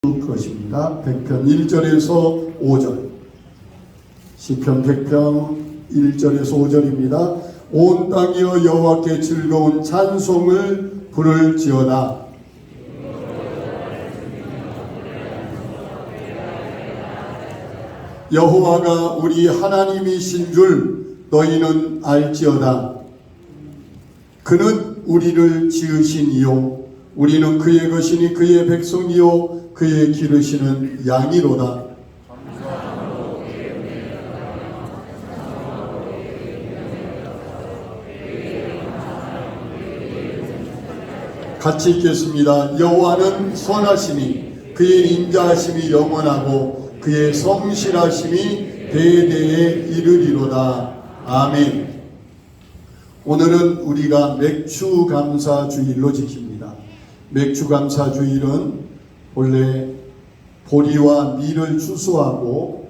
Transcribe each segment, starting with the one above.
것입니다. 100편 1절에서 5절. 시편 100편 1절에서 5절입니다. 온 땅이여 여호와께 즐거운 찬송을 부를지어다. 여호와가 우리 하나님이신 줄 너희는 알지어다. 그는 우리를 지으신 이요 우리는 그의 것이니 그의 백성이요 그의 기르시는 양이로다. 같이 읽겠습니다. 여호와는 선하시니 그의 인자하심이 영원하고 그의 성실하심이 대대에 이르리로다. 아멘. 오늘은 우리가 맥추감사주일로 지킵니다. 맥추감사주일은 본래 보리와 밀을 추수하고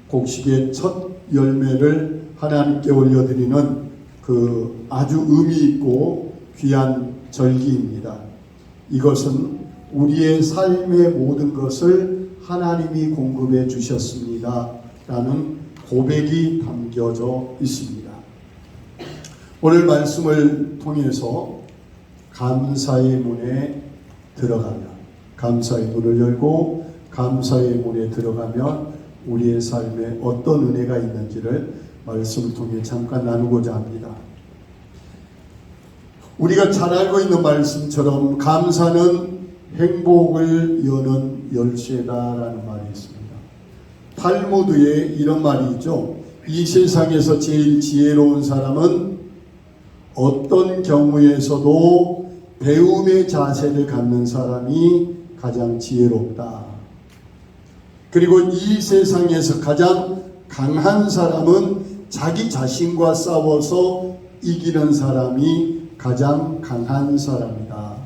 곡식의 첫 열매를 하나님께 올려드리는 그 아주 의미 있고 귀한 절기입니다. 이것은 우리의 삶의 모든 것을 하나님이 공급해 주셨습니다 라는 고백이 담겨져 있습니다. 오늘 말씀을 통해서 감사의 문에 들어가면, 감사의 문을 열고 감사의 문에 들어가면 우리의 삶에 어떤 은혜가 있는지를 말씀을 통해 잠깐 나누고자 합니다. 우리가 잘 알고 있는 말씀처럼 감사는 행복을 여는 열쇠다라는 말이 있습니다. 탈무드에 이런 말이 있죠. 이 세상에서 제일 지혜로운 사람은 어떤 경우에서도 배움의 자세를 갖는 사람이 가장 지혜롭다. 그리고 이 세상에서 가장 강한 사람은 자기 자신과 싸워서 이기는 사람이 가장 강한 사람이다.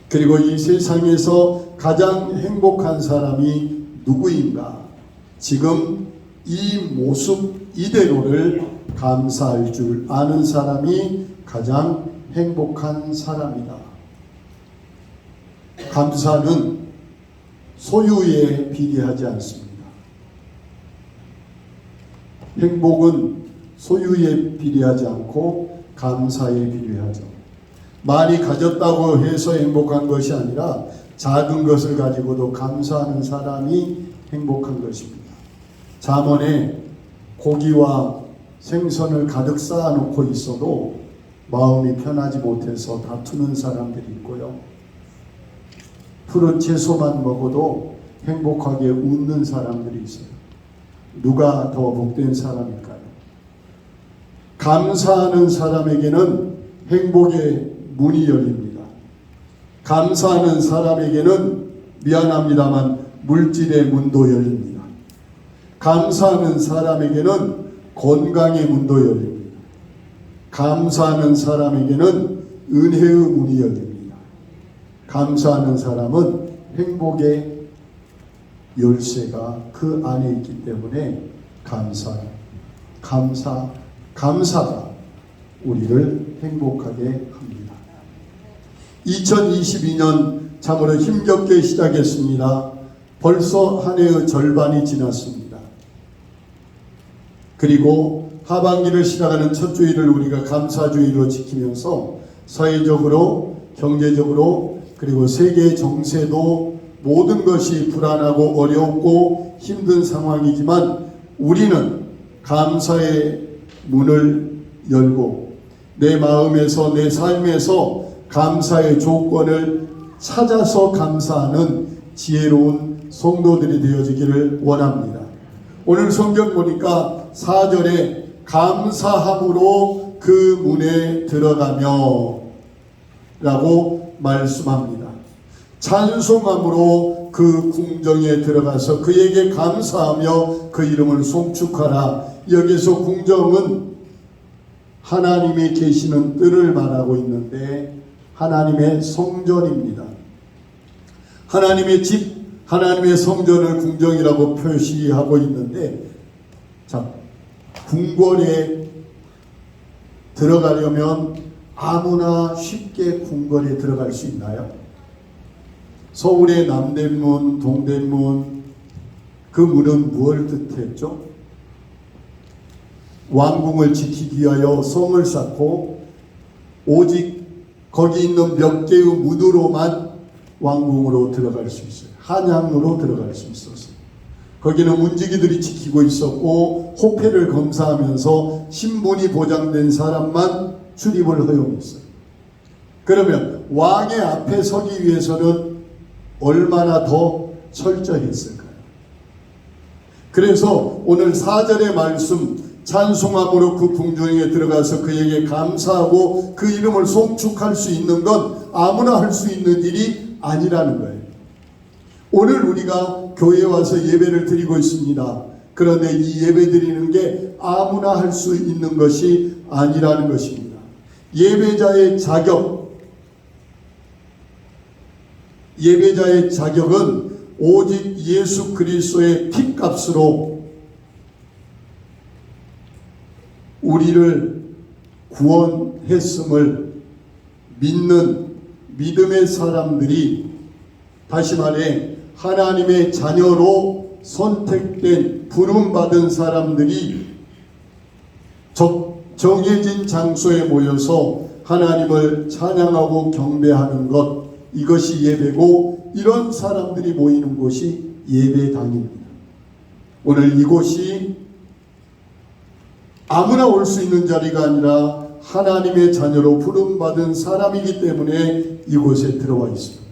그리고 이 세상에서 가장 행복한 사람이 누구인가? 지금 이 모습 이대로를 감사할 줄 아는 사람이 가장 행복한 사람이다. 감사는 소유에 비례하지 않습니다. 행복은 소유에 비례하지 않고 감사에 비례하죠. 많이 가졌다고 해서 행복한 것이 아니라 작은 것을 가지고도 감사하는 사람이 행복한 것입니다. 잠언에 고기와 생선을 가득 쌓아놓고 있어도 마음이 편하지 못해서 다투는 사람들이 있고요. 푸른 채소만 먹어도 행복하게 웃는 사람들이 있어요. 누가 더 복된 사람일까요? 감사하는 사람에게는 행복의 문이 열립니다. 감사하는 사람에게는 미안합니다만 물질의 문도 열립니다. 감사하는 사람에게는 건강의 문도 열립니다. 감사하는 사람에게는 은혜의 문이 열립니다. 감사하는 사람은 행복의 열쇠가 그 안에 있기 때문에 감사가 우리를 행복하게 합니다. 2022년 참으로 힘겹게 시작했습니다. 벌써 한 해의 절반이 지났습니다. 그리고 하반기를 시작하는 첫 주일을 우리가 감사주일로 지키면서 사회적으로, 경제적으로, 그리고 세계 정세도 모든 것이 불안하고 어렵고 힘든 상황이지만 우리는 감사의 문을 열고 내 마음에서, 내 삶에서 감사의 조건을 찾아서 감사하는 지혜로운 성도들이 되어지기를 원합니다. 오늘 성경 보니까 4절에 감사함으로 그 문에 들어가며 라고 말씀합니다. 찬송함으로 그 궁정에 들어가서 그에게 감사하며 그 이름을 송축하라. 여기서 궁정은 하나님이 계시는 뜰을 말하고 있는데 하나님의 성전입니다. 하나님의 집, 하나님의 성전을 궁정이라고 표시하고 있는데, 자, 궁궐에 들어가려면 아무나 쉽게 궁궐에 들어갈 수 있나요? 서울의 남대문, 동대문, 그 문은 무엇을 뜻했죠? 왕궁을 지키기 위하여 성을 쌓고 오직 거기 있는 몇 개의 문으로만 왕궁으로 들어갈 수 있어요. 한양으로 들어갈 수 있었어요. 거기는 문지기들이 지키고 있었고 호패를 검사하면서 신분이 보장된 사람만 출입을 허용했어요. 그러면 왕의 앞에 서기 위해서는 얼마나 더 철저했을까요? 그래서 오늘 4절의 말씀, 찬송함으로 그 궁중에 들어가서 그에게 감사하고 그 이름을 송축할 수 있는 건 아무나 할 수 있는 일이 아니라는 거예요. 오늘 우리가 교회에 와서 예배를 드리고 있습니다. 그런데 이 예배 드리는 게 아무나 할 수 있는 것이 아니라는 것입니다. 예배자의 자격은 오직 예수 그리스도의 피값으로 우리를 구원했음을 믿는 믿음의 사람들이, 다시 말해 하나님의 자녀로 선택된 부름받은 사람들이 정해진 장소에 모여서 하나님을 찬양하고 경배하는 것, 이것이 예배고, 이런 사람들이 모이는 곳이 예배당입니다. 오늘 이곳이 아무나 올 수 있는 자리가 아니라 하나님의 자녀로 부름받은 사람이기 때문에 이곳에 들어와 있습니다.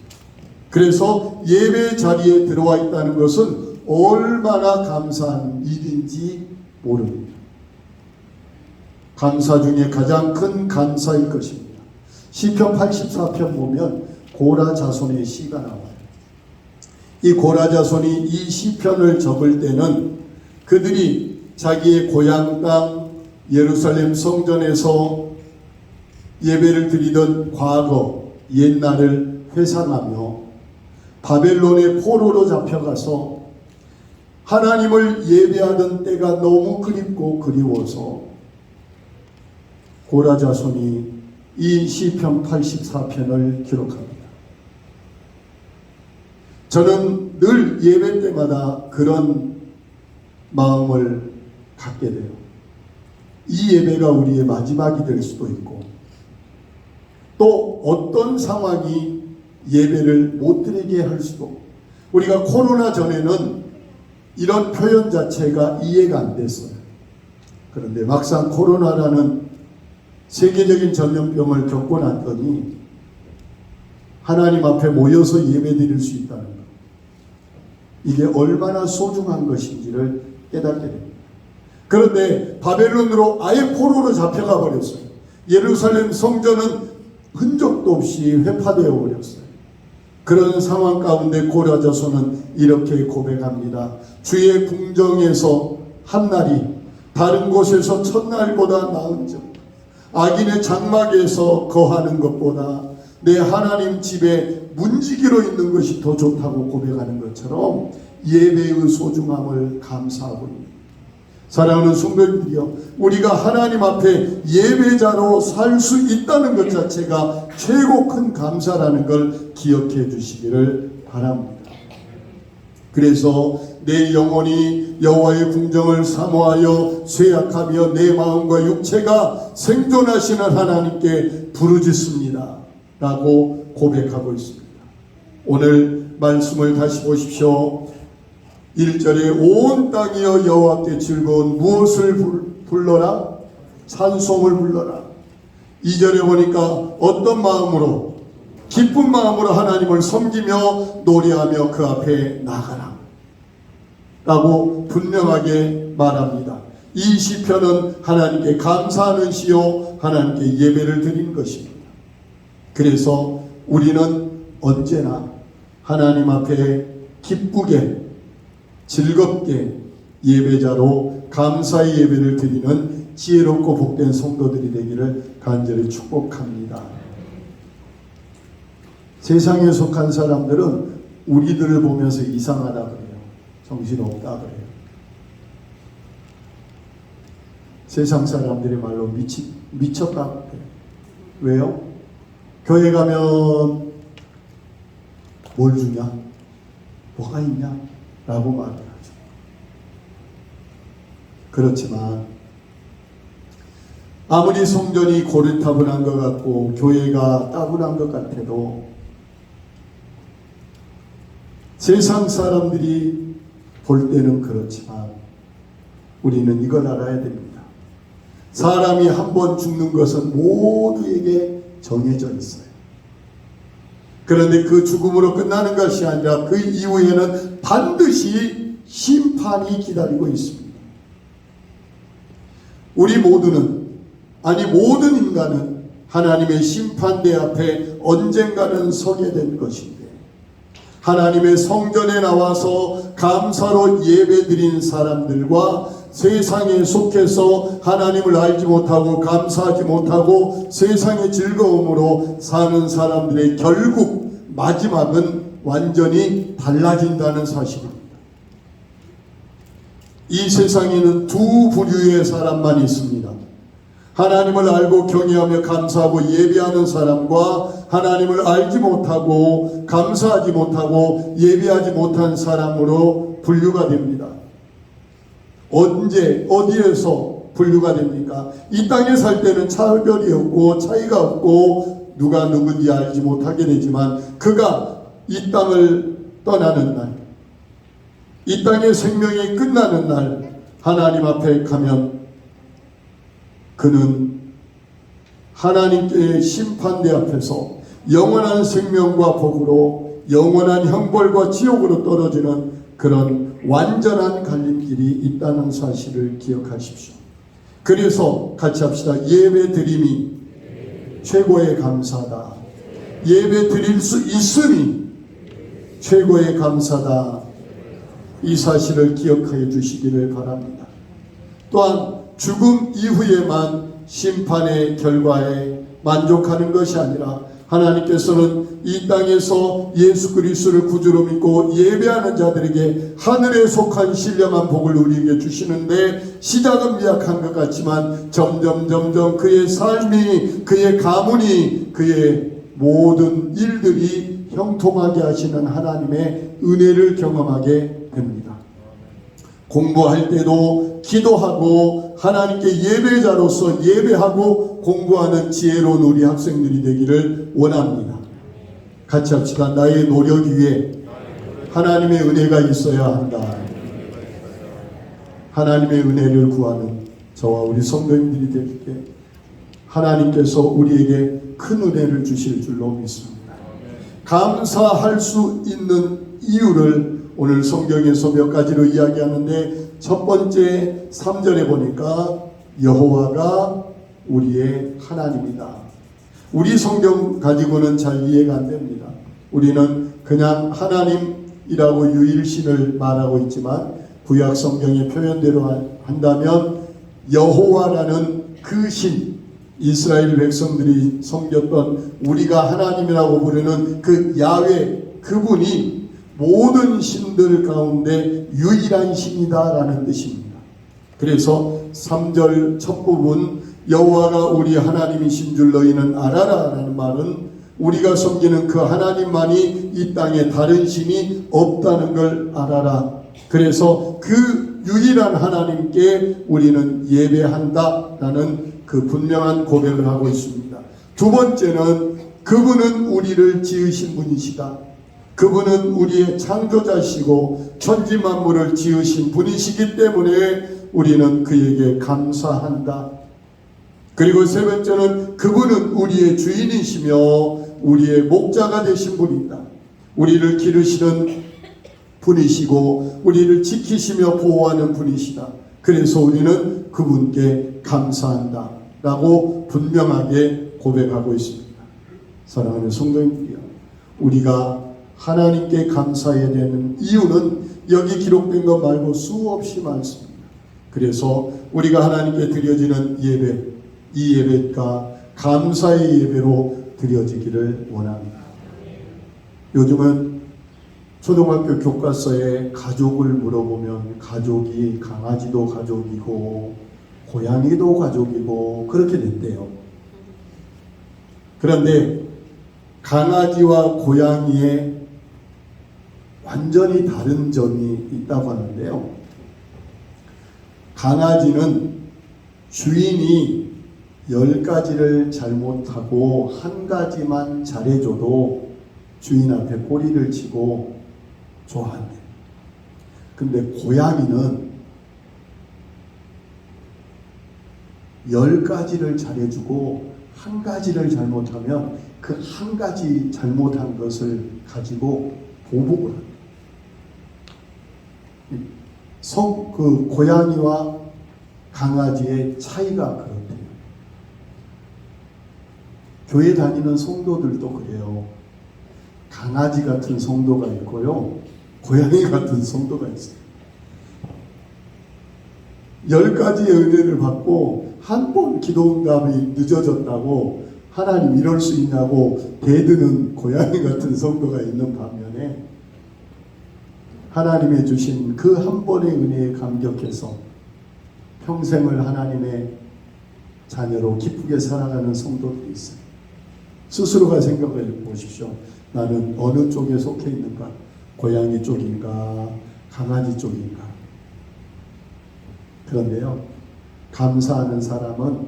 그래서 예배 자리에 들어와 있다는 것은 얼마나 감사한 일인지 모릅니다. 감사 중에 가장 큰 감사일 것입니다. 시편 84편 보면 고라 자손의 시가 나와요. 이 고라 자손이 이 시편을 적을 때는 그들이 자기의 고향 땅 예루살렘 성전에서 예배를 드리던 과거 옛날을 회상하며 바벨론의 포로로 잡혀가서 하나님을 예배하던 때가 너무 그립고 그리워서 고라 자손이 이 시편 84편을 기록합니다. 저는 늘 예배 때마다 그런 마음을 갖게 돼요. 이 예배가 우리의 마지막이 될 수도 있고, 또 어떤 상황이 예배를 못 드리게 할 수도. 우리가 코로나 전에는 이런 표현 자체가 이해가 안 됐어요. 그런데 막상 코로나라는 세계적인 전염병을 겪고 났더니 하나님 앞에 모여서 예배 드릴 수 있다는 것, 이게 얼마나 소중한 것인지를 깨닫게 됩니다. 그런데 바벨론으로 아예 포로로 잡혀가 버렸어요. 예루살렘 성전은 흔적도 없이 회파되어 버렸어요. 그런 상황 가운데 고라 자손은 이렇게 고백합니다. 주의 궁정에서 한 날이 다른 곳에서 첫날보다 나은즉 악인의 장막에서 거하는 것보다 내 하나님 집에 문지기로 있는 것이 더 좋다고 고백하는 것처럼 예배의 소중함을 감사하고 있습니다. 사랑하는 성도님들이여, 우리가 하나님 앞에 예배자로 살 수 있다는 것 자체가 최고 큰 감사라는 걸 기억해 주시기를 바랍니다. 그래서 내 영혼이 여호와의 궁정을 사모하여 쇠약하며 내 마음과 육체가 생존하시는 하나님께 부르짖습니다 라고 고백하고 있습니다. 오늘 말씀을 다시 보십시오. 1절에 온 땅이여 여호와께 즐거운 무엇을 불러라? 찬송을 불러라. 2절에 보니까 어떤 마음으로? 기쁜 마음으로 하나님을 섬기며 노래하며 그 앞에 나가라 라고 분명하게 말합니다. 이 시편은 하나님께 감사하는 시요 하나님께 예배를 드리는 것입니다. 그래서 우리는 언제나 하나님 앞에 기쁘게 즐겁게 예배자로 감사의 예배를 드리는 지혜롭고 복된 성도들이 되기를 간절히 축복합니다. 세상에 속한 사람들은 우리들을 보면서 이상하다 그래요. 정신없다 그래요. 세상 사람들의 말로 미쳤다 그래요. 왜요? 교회 가면 뭘 주냐? 뭐가 있냐? 라고 말을 하죠. 그렇지만 아무리 성전이 고리타분한 것 같고 교회가 따분한 것 같아도 세상 사람들이 볼 때는 그렇지만 우리는 이걸 알아야 됩니다. 사람이 한 번 죽는 것은 모두에게 정해져 있어요. 그런데 그 죽음으로 끝나는 것이 아니라 그 이후에는 반드시 심판이 기다리고 있습니다. 우리 모두는, 아니 모든 인간은 하나님의 심판대 앞에 언젠가는 서게 될 것인데, 하나님의 성전에 나와서 감사로 예배드린 사람들과 세상에 속해서 하나님을 알지 못하고 감사하지 못하고 세상의 즐거움으로 사는 사람들의 결국 마지막은 완전히 달라진다는 사실입니다. 이 세상에는 두 부류의 사람만 있습니다. 하나님을 알고 경외하며 감사하고 예배하는 사람과 하나님을 알지 못하고 감사하지 못하고 예배하지 못한 사람으로 분류가 됩니다. 언제 어디에서 분류가 됩니까? 이 땅에 살 때는 차별이 없고 차이가 없고 누가 누군지 알지 못하게 되지만 그가 이 땅을 떠나는 날, 이 땅의 생명이 끝나는 날 하나님 앞에 가면 그는 하나님께의 심판대 앞에서 영원한 생명과 복으로 영원한 형벌과 지옥으로 떨어지는 그런 완전한 갈림길이 있다는 사실을 기억하십시오. 그래서 같이 합시다. 예배 드림이 최고의 감사다. 예배 드릴 수 있으니 최고의 감사다. 이 사실을 기억해 주시기를 바랍니다. 또한 죽음 이후에만 심판의 결과에 만족하는 것이 아니라 하나님께서는 이 땅에서 예수 그리스도를 구주로 믿고 예배하는 자들에게 하늘에 속한 신령한 복을 우리에게 주시는데, 시작은 미약한 것 같지만 점점 그의 삶이, 그의 가문이, 그의 모든 일들이 형통하게 하시는 하나님의 은혜를 경험하게 됩니다. 공부할 때도 기도하고 하나님께 예배자로서 예배하고 공부하는 지혜로운 우리 학생들이 되기를 원합니다. 같이 합시다. 나의 노력 위에 하나님의 은혜가 있어야 한다. 하나님의 은혜를 구하는 저와 우리 성도님들이 되기에 하나님께서 우리에게 큰 은혜를 주실 줄로 믿습니다. 감사할 수 있는 이유를 오늘 성경에서 몇 가지로 이야기하는데, 첫 번째 3절에 보니까 여호와가 우리의 하나님이다. 우리 성경 가지고는 잘 이해가 안 됩니다. 우리는 그냥 하나님이라고 유일신을 말하고 있지만 구약 성경의 표현대로 한다면 여호와라는 그 신, 이스라엘 백성들이 섬겼던 우리가 하나님이라고 부르는 그 야훼, 그분이 모든 신들 가운데 유일한 신이다라는 뜻입니다. 그래서 3절 첫 부분 여호와가 우리 하나님이신 줄 너희는 알아라 라는 말은 우리가 섬기는 그 하나님만이 이 땅에 다른 신이 없다는 걸 알아라. 그래서 그 유일한 하나님께 우리는 예배한다 라는 그 분명한 고백을 하고 있습니다. 두 번째는 그분은 우리를 지으신 분이시다. 그분은 우리의 창조자시고 천지만물을 지으신 분이시기 때문에 우리는 그에게 감사한다. 그리고 세 번째는 그분은 우리의 주인이시며 우리의 목자가 되신 분이다. 우리를 기르시는 분이시고 우리를 지키시며 보호하는 분이시다. 그래서 우리는 그분께 감사한다 라고 분명하게 고백하고 있습니다. 사랑하는 성도님들이여, 우리가 하나님께 감사해야 되는 이유는 여기 기록된 것 말고 수없이 많습니다. 그래서 우리가 하나님께 드려지는 예배, 이 예배가 감사의 예배로 드려지기를 원합니다. 요즘은 초등학교 교과서에 가족을 물어보면 가족이 강아지도 가족이고 고양이도 가족이고 그렇게 됐대요. 그런데 강아지와 고양이의 완전히 다른 점이 있다고 하는데요. 강아지는 주인이 10가지를 잘못하고 한 가지만 잘해줘도 주인 앞에 꼬리를 치고 좋아한대. 근데 고양이는 10가지를 잘해주고 한 가지를 잘못하면 그 한 가지 잘못한 것을 가지고 보복을 합니다. 그 고양이와 강아지의 차이가 그렇대요. 교회 다니는 성도들도 그래요. 강아지 같은 성도가 있고요, 고양이 같은 성도가 있어요. 10가지의 은혜를 받고 한 번 기도 응답이 늦어졌다고 하나님 이럴 수 있냐고 대드는 고양이 같은 성도가 있는 반면에, 하나님의 주신 그 한 번의 은혜에 감격해서 평생을 하나님의 자녀로 기쁘게 살아가는 성도들이 있어요. 스스로가 생각해 보십시오. 나는 어느 쪽에 속해 있는가? 고양이 쪽인가? 강아지 쪽인가? 그런데요, 감사하는 사람은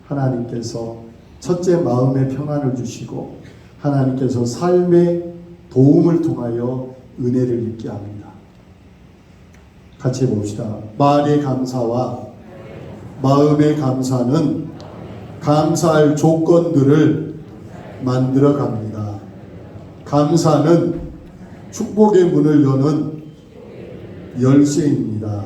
하나님께서 첫째 마음의 평안을 주시고 하나님께서 삶의 도움을 통하여 은혜를 입게 합니다. 같이 봅시다. 말의 감사와 마음의 감사는 감사할 조건들을 만들어 갑니다. 감사는 축복의 문을 여는 열쇠입니다.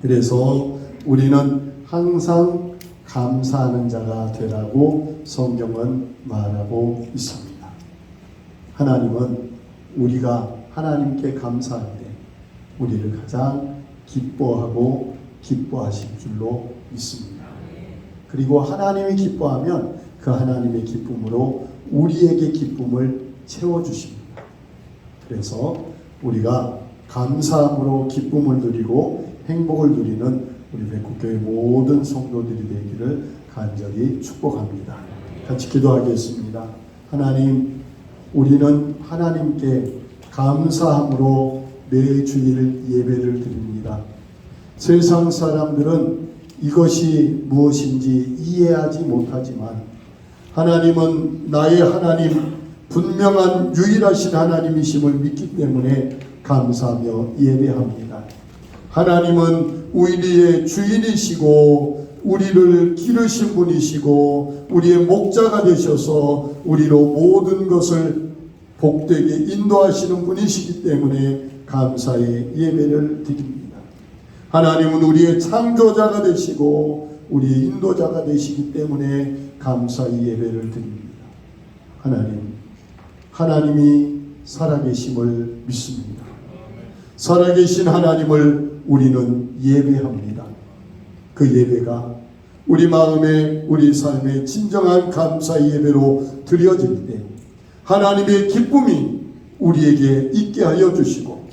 그래서 우리는 항상 감사하는 자가 되라고 성경은 말하고 있습니다. 하나님은 우리가 하나님께 감사할 때 우리를 가장 기뻐하고 기뻐하실 줄로 믿습니다. 그리고 하나님이 기뻐하면 그 하나님의 기쁨으로 우리에게 기쁨을 채워주십니다. 그래서 우리가 감사함으로 기쁨을 누리고 행복을 누리는 우리 백국교회 모든 성도들이 되기를 간절히 축복합니다. 같이 기도하겠습니다. 하나님, 우리는 하나님께 감사함으로 매주일 예배를 드립니다. 세상 사람들은 이것이 무엇인지 이해하지 못하지만 하나님은 나의 하나님, 분명한 유일하신 하나님이심을 믿기 때문에 감사하며 예배합니다. 하나님은 우리의 주인이시고 우리를 기르신 분이시고 우리의 목자가 되셔서 우리로 모든 것을 복되게 인도하시는 분이시기 때문에 감사의 예배를 드립니다. 하나님은 우리의 창조자가 되시고 우리의 인도자가 되시기 때문에 감사의 예배를 드립니다. 하나님이 살아계심을 믿습니다. 살아계신 하나님을 우리는 예배합니다. 그 예배가 우리 마음에 우리 삶에 진정한 감사의 예배로 드려질 때 하나님의 기쁨이 우리에게 있게 하여 주시고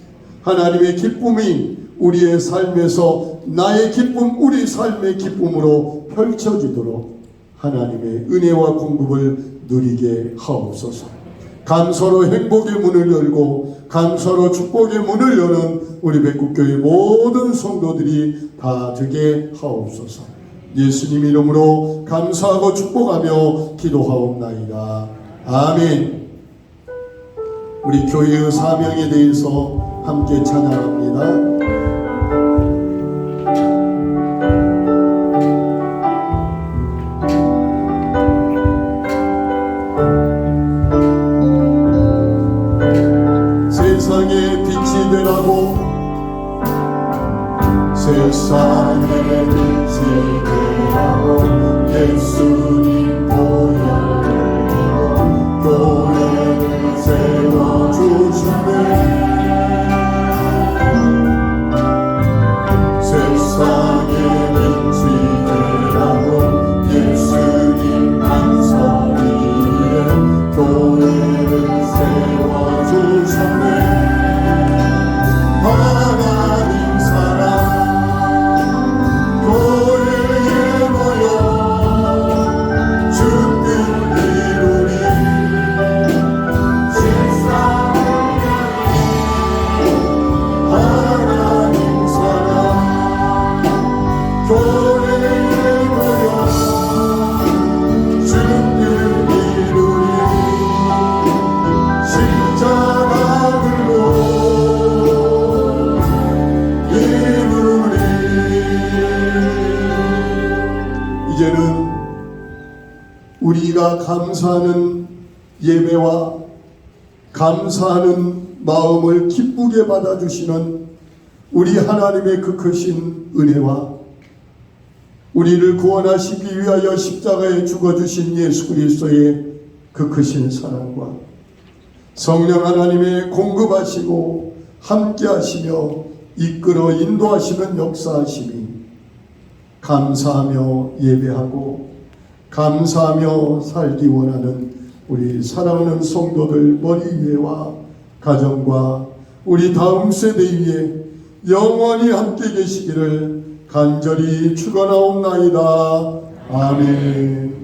하나님의 기쁨이 우리의 삶에서 나의 기쁨, 우리 삶의 기쁨으로 펼쳐지도록 하나님의 은혜와 공급을 누리게 하옵소서. 감사로 행복의 문을 열고 감사로 축복의 문을 여는 우리 백국교회 모든 성도들이 다 되게 하옵소서. 예수님 이름으로 감사하고 축복하며 기도하옵나이다. 아멘. 우리 교회의 사명에 대해서 함께 찬양합니다. 세상의 빛이 되라고 세상의 빛이 되라고 예수님 보혈을 흘리고 교회를 세워주시네. 세상의 빛이 되라고 예수님 강사 위에 교회를 세워주셨네. 하나님 사랑 교회에 모여 주 뜻 이루리 세상을 날마다 감사하는 예배와 감사하는 마음을 기쁘게 받아주시는 우리 하나님의 그 크신 은혜와 우리를 구원하시기 위하여 십자가에 죽어주신 예수 그리스도의 그 크신 사랑과 성령 하나님의 공급하시고 함께하시며 이끌어 인도하시는 역사하심이 감사하며 예배하고 감사하며 살기 원하는 우리 사랑하는 성도들 머리 위에와 가정과 우리 다음 세대 위에 영원히 함께 계시기를 간절히 축원하옵나이다. 아멘.